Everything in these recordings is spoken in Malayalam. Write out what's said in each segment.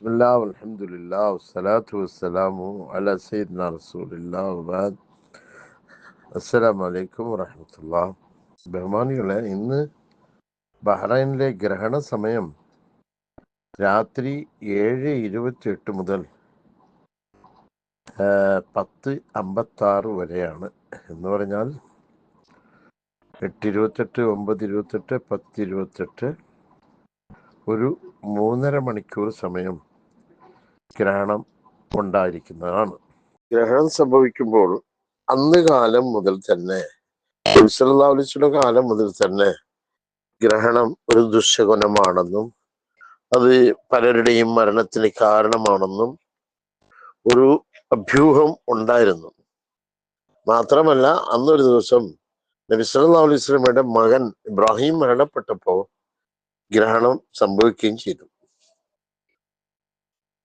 ബിസ്മില്ലാ അൽഹംദുലില്ലാ വസ്സലാത്തു വസ്സലാമു അലാ സയ്യിദിനാ റസൂലില്ലാ വബഅദ്. അസ്സലാമു അലൈക്കും വറഹ്മത്തുള്ളാഹി. ബഹുമാനികളെ, ഇന്ന് ബഹ്റൈനിലെ ഗ്രഹണ സമയം രാത്രി 7:28 മുതൽ 10:56 വരെയാണ്. എന്ന് പറഞ്ഞാൽ 8:28, 9:28, 10:28 ഒരു 3.5 മണിക്കൂർ സമയം ഗ്രഹണം ഉണ്ടായിരിക്കുന്നതാണ്. ഗ്രഹണം സംഭവിക്കുമ്പോൾ അന്ന് കാലം മുതൽ തന്നെ, നബി സല്ലല്ലാഹു അലൈഹി വസല്ലം കാലം മുതൽ തന്നെ ഗ്രഹണം ഒരു ദുശ്ശകുനമാണെന്നും അത് പലരുടെയും മരണത്തിന് കാരണമാണെന്നും ഒരു അഭ്യൂഹം ഉണ്ടായിരുന്നു. മാത്രമല്ല, അന്നൊരു ദിവസം നബി സല്ലല്ലാഹു അലൈഹി വസല്ലമയുടെ മകൻ ഇബ്രാഹിം മരണപ്പെട്ടപ്പോൾ ഗ്രഹണം സംഭവിക്കുകയും ചെയ്തു.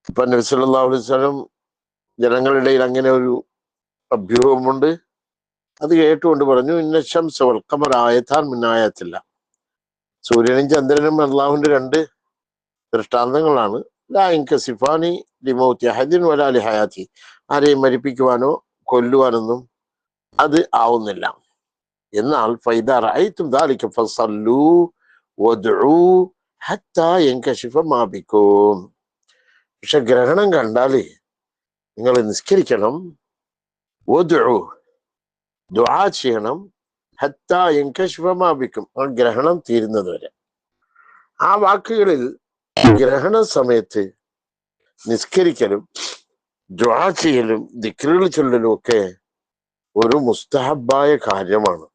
ഇപ്പൊ നബി സല്ലല്ലാഹു അലൈഹി വസല്ലം ജനങ്ങളുടെ ഇടയിൽ അങ്ങനെ ഒരു അഭ്യൂഹമുണ്ട്. അത് കേട്ടുകൊണ്ട് പറഞ്ഞു, ഇന്ന ശംസ വൽ ഖമറ ആയതാൻ മിൻ ആയാത്തില്ല. സൂര്യനും ചന്ദ്രനും അല്ലാഹുവിന്റെ 2 ദൃഷ്ടാന്തങ്ങളാണ്. ലാ യൻകസിഫാനി ലിമൗതി അഹദിൻ വലാ ലിഹയാതി. ആരെയും മരിപ്പിക്കുവാനോ കൊല്ലുവാനൊന്നും അത് ആവുന്നില്ല. എന്നാൽ ഫൈദാ റഅയ്തും ദാലിക ഫസല്ലൂ വദ്ഉ ഹത്താ യൻകശിഫ മാ ബിക്കും. പക്ഷെ ഗ്രഹണം കണ്ടാൽ നിങ്ങൾ നിസ്കരിക്കണം, വദ്ഉ ദുആ ചെയ്യണം, ഹത്താ യൻകശിഫ മാ ബിക്കും, ആ ഗ്രഹണം തീരുന്നത് വരെ. ആ വാക്കുകളിൽ ഗ്രഹണ സമയത്ത് നിസ്കരിക്കലും ദുആ ചെയ്യലും ദിക്റുകൾ ചൊല്ലലും ഒക്കെ ഒരു മുസ്തഹബായ കാര്യമാണ്.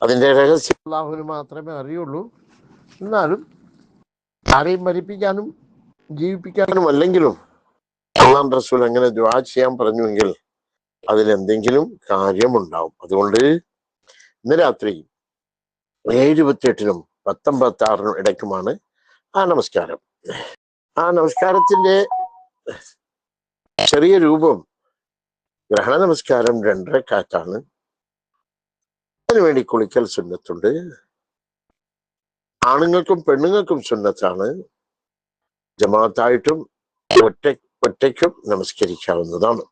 അതിന്റെ രഹസ്യം അല്ലാഹുവിന് മാത്രമേ അറിയുള്ളൂ. എന്നാലും ആരെയും മരിപ്പിക്കാനും ജീവിപ്പിക്കാനും അല്ലെങ്കിലും അല്ലാഹുവിന്റെ റസൂൽ അങ്ങനെ ദുആ ചെയ്യാൻ പറഞ്ഞുവെങ്കിൽ അതിലെന്തെങ്കിലും കാര്യമുണ്ടാവും. അതുകൊണ്ട് ഇന്ന് രാത്രി 7:28-നും 10:56-നും ഇടയ്ക്കുമാണ് ആ നമസ്കാരം. ആ നമസ്കാരത്തിന്റെ ചെറിയ രൂപം ഗ്രഹണ നമസ്കാരം 2 റക്അത്താണ്. അതിനുവേണ്ടി കുളിക്കൽ സുന്നത്തുണ്ട്. ആണുങ്ങൾക്കും പെണ്ണുങ്ങൾക്കും സുന്നത്താണ്. ജമാഅത്തായിട്ടും ഒറ്റയ്ക്കും നമസ്കരിക്കാവുന്നതാണ്.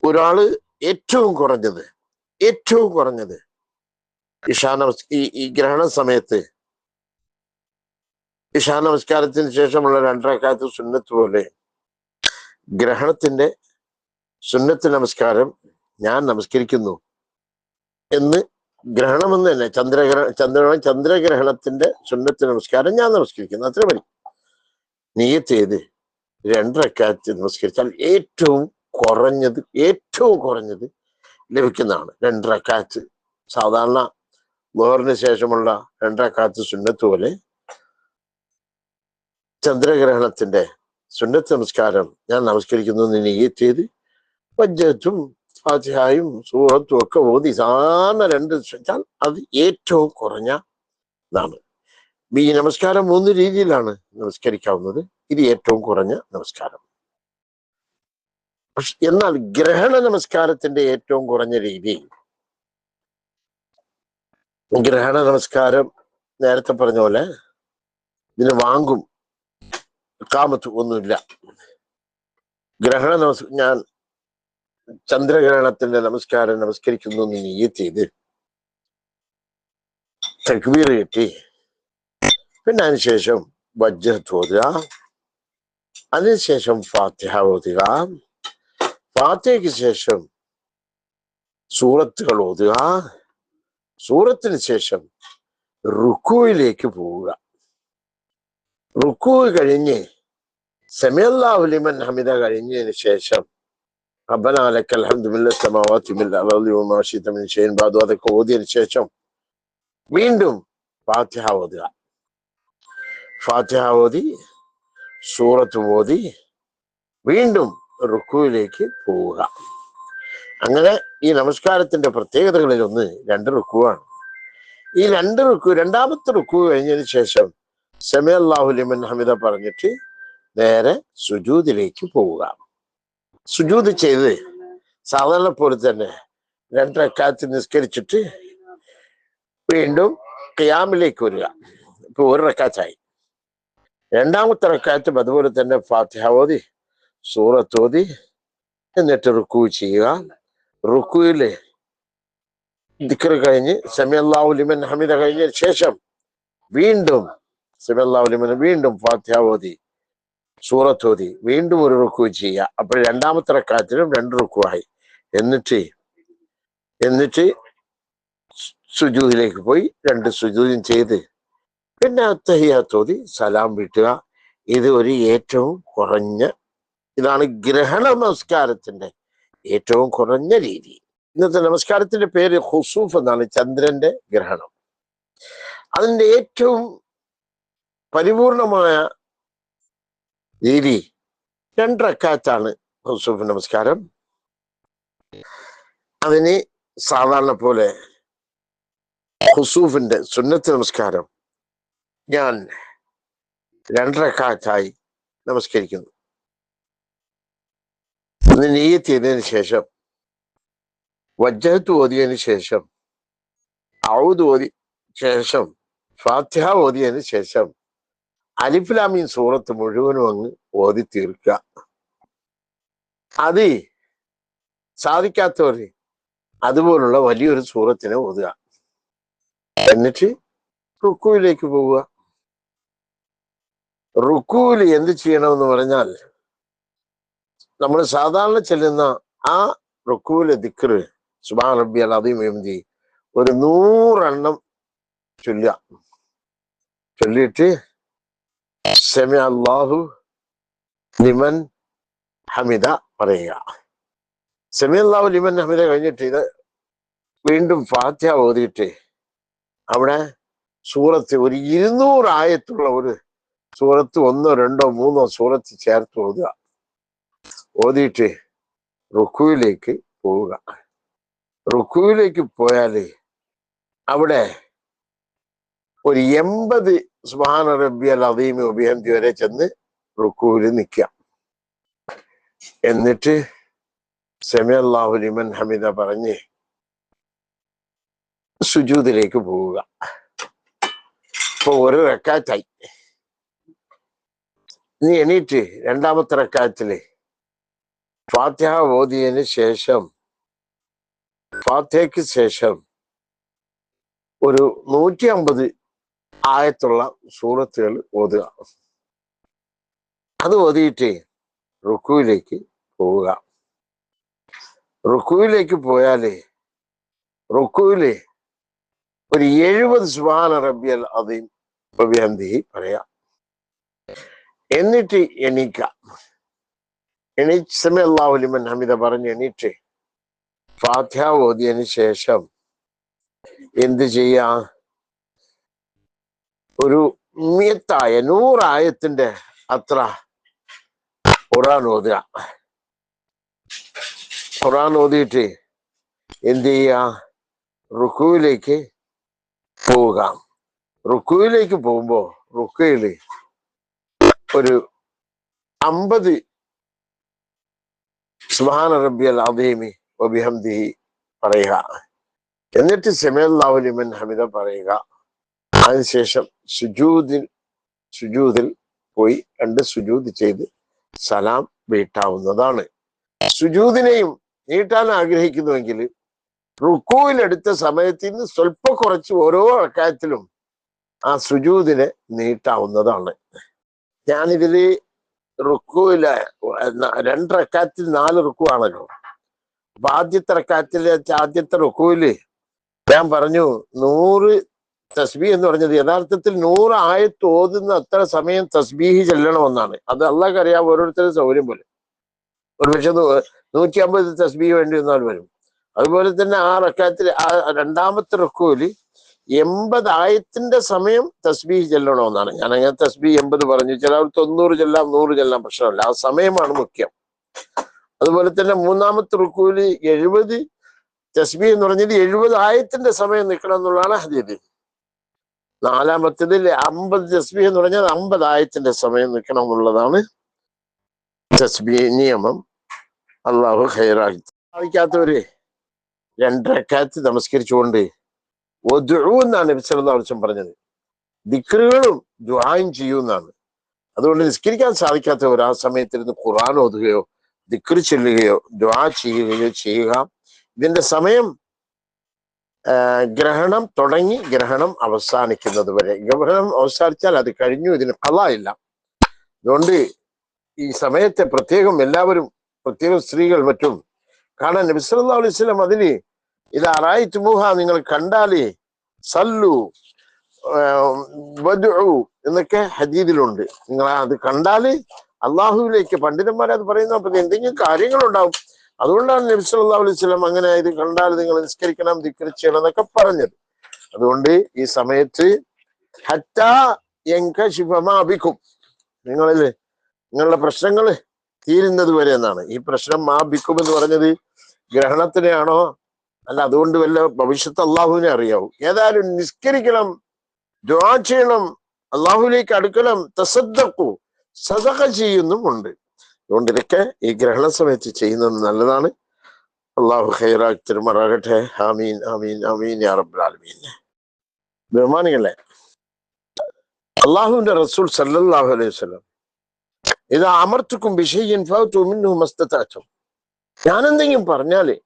ഒരാള് ഏറ്റവും കുറഞ്ഞത് ഈ ഗ്രഹണ സമയത്ത് ഇശാ നമസ്കാരത്തിന് ശേഷമുള്ള 2 റക്അത്ത് സുന്നത്ത് പോലെ ഗ്രഹണത്തിന്റെ സുന്നത്ത് നമസ്കാരം ഞാൻ നമസ്കരിക്കുന്നു എന്ന്, ഗ്രഹണമെന്ന് തന്നെ ചന്ദ്രഗ്രഹണത്തിന്റെ സുന്നത്ത് നമസ്കാരം ഞാൻ നമസ്കരിക്കുന്നു, അത്ര മതി. നിയ്യത്ത് ചെയ്ത് 2 റക്അത്ത് നമസ്കരിച്ചാൽ ഏറ്റവും കുറഞ്ഞത് ലഭിക്കുന്നതാണ് 2 റക്അത്ത്. സാധാരണ ളുഹറിന് ശേഷമുള്ള 2 റക്അത്ത് സുന്നത്ത് പോലെ ചന്ദ്രഗ്രഹണത്തിന്റെ സുന്നത്ത് നമസ്കാരം ഞാൻ നമസ്കരിക്കുന്നു എന്ന് നിയ്യത്ത് ചെയ്ത് വജ്ജത്തും ഫാത്തിഹയും സൂറത്തും ഒക്കെ ഓതി സാധാരണ 2 വെച്ചാൽ അത് ഏറ്റവും കുറഞ്ഞതാണ്. ഈ നമസ്കാരം 3 രീതിയിലാണ് നമസ്കരിക്കാവുന്നത്. ഇത് ഏറ്റവും കുറഞ്ഞ നമസ്കാരം. എന്നാൽ ഗ്രഹണ നമസ്കാരത്തിന്റെ ഏറ്റവും കുറഞ്ഞ രീതി, ഗ്രഹണ നമസ്കാരം നേരത്തെ പറഞ്ഞ പോലെ ഇതിന് വാങ്കും ഇഖാമത്ത് ഒന്നുമില്ല. ഞാൻ ചന്ദ്രഗ്രഹണത്തിന്റെ നമസ്കാരം നമസ്കരിക്കുന്നു എന്ന് നിയ്യത്ത് ചെയ്ത് തക്ബീർ കെട്ടി പിന്നെ അതിനുശേഷം വജ്ജത്ത് ഓതുക, അതിനുശേഷം ഫാത്തിഹ ഓതുക, ഫാത്തിഹയ്ക്ക് ശേഷം സൂറത്തുകൾ ഓതുക, സൂറത്തിന് ശേഷം റുക്കൂയിലേക്ക് പോവുക. റുക്കൂ കഴിഞ്ഞ് സമിഅല്ലാഹു ലിമൻ ഹമിദ കഴിഞ്ഞതിന് ശേഷം റബ്ബനാ ലക്കൽ ഹംദു മില്ലസ് സമാവാതി മിൽ അർളി വമാ ശിഅത മിൻ ഷൈഇൻ ബഅദു അതൊക്കെ ഓതിയതിനു ശേഷം വീണ്ടും ഫാത്തിഹ ഓതുക. ഫാത്തിഹ ഓതി സൂറത്ത് ഓതി വീണ്ടും റുക്കൂയിലേക്ക് പോവുക. അങ്ങനെ ഈ നമസ്കാരത്തിന്റെ പ്രത്യേകതകളിൽ ഒന്ന് 2 റുക്കൂവാണ്. ഈ 2 റുക്കൂ, രണ്ടാമത്തെ റുക്കൂ കഴിഞ്ഞതിന് ശേഷം സമിഅല്ലാഹു ലിമൻ ഹമിദ പറഞ്ഞിട്ട് നേരെ സുജൂദിലേക്ക് പോവുക. സുജൂദ് ചെയ്ത് സാധാരണ പോലെ തന്നെ 2 റക്അത്ത് നിസ്കരിച്ചിട്ട് വീണ്ടും ഖിയാമിലേക്ക് വരിക. ഇപ്പൊ ഒരു റക്കാത്തായി. രണ്ടാമത്തെ റക്കാത്തും അതുപോലെ തന്നെ ഫാത്തിഹ ഓതി സൂറത്ത് ഓതി എന്നിട്ട് റുക്കൂ ചെയ്യുക. റുക്കൂയില് ദിക്ർ കഴിഞ്ഞ് സമീഅല്ലാഹു ലിമൻ ഹമിദ കഴിഞ്ഞ ശേഷം വീണ്ടും സമീഅല്ലാഹു ലിമൻ വീണ്ടും ഫാത്തിഹ ഓതി സൂറത്ത് ഓതി വീണ്ടും ഒരു റുക്കൂ ചെയ്യുക. അപ്പോൾ രണ്ടാമത്തെ റക്കാത്തിലും 2 റുക്കൂ ആയി. എന്നിട്ട് സുജൂദിലേക്ക് പോയി 2 സുജൂദും ചെയ്ത് പിന്നെ അത്തഹിയ്യാത്ത് ഓതി സലാം വീട്ടുക. ഇത് ഒരു ഏറ്റവും കുറഞ്ഞ, ഇതാണ് ഗ്രഹണ നമസ്കാരത്തിന്റെ ഏറ്റവും കുറഞ്ഞ രീതി. ഇന്നത്തെ നമസ്കാരത്തിന്റെ പേര് ഖുസൂഫ് എന്നാണ്, ചന്ദ്രന്റെ ഗ്രഹണം. അതിന്റെ ഏറ്റവും പരിപൂർണമായ രീതി 2 റക്അത്താണ് ഖുസൂഫ് നമസ്കാരം. അതിന് സാധാരണ പോലെ ഖുസൂഫിന്റെ സുന്നത്ത് നമസ്കാരം ഞാൻ 2 റക്അത്തായി നമസ്കരിക്കുന്നു. നിയ്യത്ത് ചെയ്തതിന് ശേഷം വജ്ജഹത്ത് ഓതിയതിന് ശേഷം ഔദ് ഓതി ശേഷം ഫാത്തിഹ ഓതിയതിന് ശേഷം അലിഫ് ലാം മീം സൂറത്ത് മുഴുവനും അങ്ങ് ഓതി തീർക്കുക. അത് സാധിക്കാത്തവര് അതുപോലുള്ള വലിയൊരു സൂറത്തിനെ ഓതുക. എന്നിട്ട് റുക്കൂയിലേക്ക് പോവുക. റുക്കൂയിൽ എന്ത് ചെയ്യണമെന്ന് പറഞ്ഞാൽ, നമ്മൾ സാധാരണ ചെല്ലുന്ന ആ റുക്കൂയിലെ ദിക്ർ സുബ്ഹാന റബ്ബിയൽ അദീം എംതി ഒരു 100 എണ്ണം ചൊല്ലിയിട്ട് സമീഅ അല്ലാഹു ലിമൻ ഹമിദ പറയുക. സമീഅ അല്ലാഹു ലിമൻ ഹമിദ കഴിഞ്ഞിട്ട് ഇത് വീണ്ടും ഫാത്തിഹ ഓതിയിട്ട് അവിടെ സൂറത്ത് ഒരു 200 ആയത്തുള്ള ഒരു സൂറത്ത് 1, 2, 3 സൂറത്ത് ചേർത്ത് ഓതിയിട്ട് റുക്കൂയിലേക്ക് പോവുക. റുക്കൂയിലേക്ക് പോയാല് അവിടെ ഒരു 80 സുബ്ഹാന റബ്ബിയൽ അദീം വബിഹംദി വരെ ചെന്ന് റുക്കൂയിൽ നിൽക്കുക. എന്നിട്ട് സമീഅ അല്ലാഹു ലിമൻ ഹമിദ പറഞ്ഞ് സുജൂദിലേക്ക് പോവുക. ഇപ്പൊ ഒരു റക്അത്തായി. നീ എണീറ്റ് രണ്ടാമത്തെ റക്അത്തില് ഫാത്തിഹ ഓതിയതിന് ശേഷം ഫാത്തിഹയ്ക്ക് ശേഷം ഒരു 150 ആയത്തുള്ള സൂറത്തുകൾ ഓതുക. അത് ഓതിയിട്ട് റുക്കൂയിലേക്ക് പോവുക. റുക്കൂയിലേക്ക് പോയാല് റുക്കൂയില് ഒരു 70 സുബ്ഹാന റബ്ബിയൽ അദീം വബിഹംദിഹി പറയാം. എന്നിട്ട് എണീക്കാം. എണീറ്റ് സമീഅ അല്ലാഹു ലിമൻ ഹമിദ പറഞ്ഞ് എണീറ്റ് ഫാത്തിഹ ഓതിയതിന് ശേഷം എന്ത് ചെയ്യാ, ഒരു 100 ആയത്തിന്റെ അത്ര ഖുർആൻ ഓതുക. ഖുർആൻ ഓതിയിട്ട് എന്ത് ചെയ്യാ, റുക്കൂയിലേക്ക് പോവുക. റുക്കൂയിലേക്ക് പോകുമ്പോ റുക്കയില് ഒരു 50 സുബ്ഹാന റബ്ബിയൽ അദീമി വബിഹംദിഹി പറയുക. എന്നിട്ട് സമീഅ അല്ലാഹു ലിമൻ ഹമിദ പറയുക. അതിനുശേഷം സുജൂദിൽ പോയി 2 സുജൂദ് ചെയ്ത് സലാം വീട്ടാവുന്നതാണ്. സുജൂദിനെയും നീട്ടാൻ ആഗ്രഹിക്കുന്നുവെങ്കിൽ റുക്കൂയിലെടുത്ത സമയത്തിൽ നിന്ന് സ്വല്പം കുറച്ച് ഓരോ റക്അത്തിലും ആ സുജൂദിനെ നീട്ടാവുന്നതാണ്. ഞാനിതില് റുക്കൂയില് 2 റക്അത്തിൽ 4 റുക്കു ആണല്ലോ. അപ്പൊ ആദ്യത്തെ റുക്കൂയില് ഞാൻ പറഞ്ഞു 100 തസ്ബീഹ് എന്ന് പറഞ്ഞത് യഥാർത്ഥത്തിൽ 100 ആയത്ത് ഓതുന്ന അത്ര സമയം തസ്ബീഹ് ചെല്ലണമെന്നാണ്. അത് അള്ളാഹ്ക്ക് അറിയാം, ഓരോരുത്തരും സൗകര്യം പോലെ. ഒരു പക്ഷെ 150 തസ്ബീഹ് വേണ്ടി വന്നാൽ വരും. അതുപോലെ തന്നെ ആ റക്അത്തിൽ രണ്ടാമത്തെ റുക്കൂയില് 80 ആയത്തിന്റെ സമയം തസ്ബീഹ് ചെല്ലണമെന്നാണ്. ഞാൻ അങ്ങനെ തസ്ബീഹ് 80 പറഞ്ഞു. ചിലർ 90 ചെല്ലാം, 100 ചെല്ലാം, പ്രശ്നമല്ല. ആ സമയമാണ് മുഖ്യം. അതുപോലെ തന്നെ മൂന്നാമത്തെ റുക്കൂയില് 70 തസ്ബീഹ് എന്ന് പറഞ്ഞത് 70 ആയത്തിന്റെ സമയം നിൽക്കണം എന്നുള്ളതാണ് ഹദീസ്. നാലാമത്തേതിൽ 50 തസ്ബീഹ് എന്ന് പറഞ്ഞാൽ 50 ആയത്തിന്റെ സമയം നിൽക്കണം എന്നുള്ളതാണ് തസ്ബീഹ് നിയമം. അള്ളാഹു ഖൈറാക്കി. സാധിക്കാത്തവര് 2 റക്അത്ത് നമസ്കരിച്ചുകൊണ്ട് ഒദുഉ എന്നാണ് നബി സല്ലല്ലാഹു അലൈഹി വസല്ലം പറഞ്ഞത്. ദിക്റുകളും ദുആയും ചെയ്യുന്നതാണ്. അതുകൊണ്ട് നിസ്കരിക്കാൻ സാധിക്കാത്തവർ ആ സമയത്തിരുന്ന് ഖുർആൻ ഓതുകയോ ദിക്ർ ചൊല്ലുകയോ ദുആ ചെയ്യുകയോ ചെയ്യുക. ഇതിന്റെ സമയം ഗ്രഹണം തുടങ്ങി ഗ്രഹണം അവസാനിക്കുന്നത് വരെ. ഗ്രഹണം അവസാനിച്ചാൽ അത് കഴിഞ്ഞു, ഇതിന് ഖളാ ഇല്ല. അതുകൊണ്ട് ഈ സമയത്തെ പ്രത്യേകം എല്ലാവരും, പ്രത്യേകം സ്ത്രീകൾ മറ്റും കാണാൻ. നബി സല്ലല്ലാഹു അലൈഹി വസല്ലം അതിന് ഇദാ റഅയ്തുമൂഹ, നിങ്ങൾ കണ്ടാലേ സല്ലു വദ്ഉ എന്നൊക്കെ ഹദീദിലുണ്ട്. നിങ്ങൾ അത് കണ്ടാല് അള്ളാഹുവിലേക്ക്, പണ്ഡിതന്മാർ അത് പറയുന്ന എന്തെങ്കിലും കാര്യങ്ങളുണ്ടാവും. അതുകൊണ്ടാണ് നബി സല്ലല്ലാഹു അലൈഹി വസല്ലം അങ്ങനെ ഇത് കണ്ടാൽ നിങ്ങൾ നിസ്കരിക്കണം, ദിക്ർ ചെയ്യണം എന്നൊക്കെ പറഞ്ഞത്. അതുകൊണ്ട് ഈ സമയത്ത് ഹത്താ യൻകശിഫ മാ ബികും, നിങ്ങളുടെ പ്രശ്നങ്ങൾ തീരുന്നത് വരെ എന്നാണ്. ഈ പ്രശ്നം മാ ബിക്കും എന്ന് പറഞ്ഞത് ഗ്രഹണത്തിനെയാണോ അല്ല അതുകൊണ്ട് വല്ല ഭവിഷ്യത്ത് അള്ളാഹുവിനെ അറിയാവൂ. ഏതായാലും നിസ്കരിക്കണം, ദുആ ചെയ്യണം, അള്ളാഹുവിലേക്ക് അടുക്കണം, തസദ്ദഖു, സദഖ ചെയ്യുന്നുമുണ്ട്. അതുകൊണ്ട് ഇതൊക്കെ ഈ ഗ്രഹണ സമയത്ത് ചെയ്യുന്നത് നല്ലതാണ്. അള്ളാഹു ഖൈറാക്കി തരുമാറാകട്ടെ. ആമീൻ ആമീൻ ആമീൻ യാ റബ്ബൽ ആലമീൻ. ബഹുമാനികളെ, അള്ളാഹുവിന്റെ റസൂൽ സല്ലല്ലാഹു അലൈഹി വസല്ലം ഇദാ അമർതുകും ബിശൈഇൻ ഫഅതു മിൻഹു മസ്തതഅതും, ഞാൻ എന്തെങ്കിലും പറഞ്ഞാല്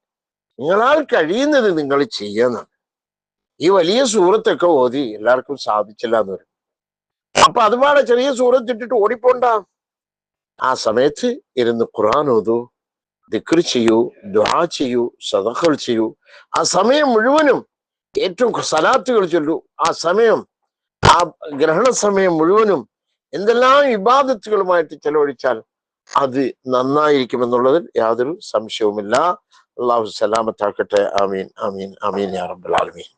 നിങ്ങളാൽ കഴിയുന്നത് നിങ്ങൾ ചെയ്യാന്നാണ്. ഈ വലിയ സൂറത്തൊക്കെ ഓതി എല്ലാവർക്കും സാധിച്ചില്ല എന്ന് വരും. അപ്പൊ അതുപാടെ ചെറിയ സൂറത്ത് ഇട്ടിട്ട് ഓടിപ്പോണ്ട. ആ സമയത്ത് ഇരുന്ന് ഖുർആൻ ഓതൂ, ദിക്ർ ചെയ്യൂ, ദുആ ചെയ്യൂ, സദഖകൾ ചെയ്യൂ. ആ സമയം മുഴുവനും ഏറ്റവും സലാത്തുകൾ ചൊല്ലൂ. ആ സമയം, ആ ഗ്രഹണ സമയം മുഴുവനും എന്തെല്ലാം ഇബാദത്തുകളുമായിട്ട് ചെലവഴിച്ചാൽ അത് നന്നായിരിക്കുമെന്നുള്ളതിൽ യാതൊരു സംശയവുമില്ല. അള്ളാഹു സലാമത്താക്കട്ടെ. ആമീൻ ആമീൻ ആമീൻ യാ റബ്ബൽ ആലമീൻ.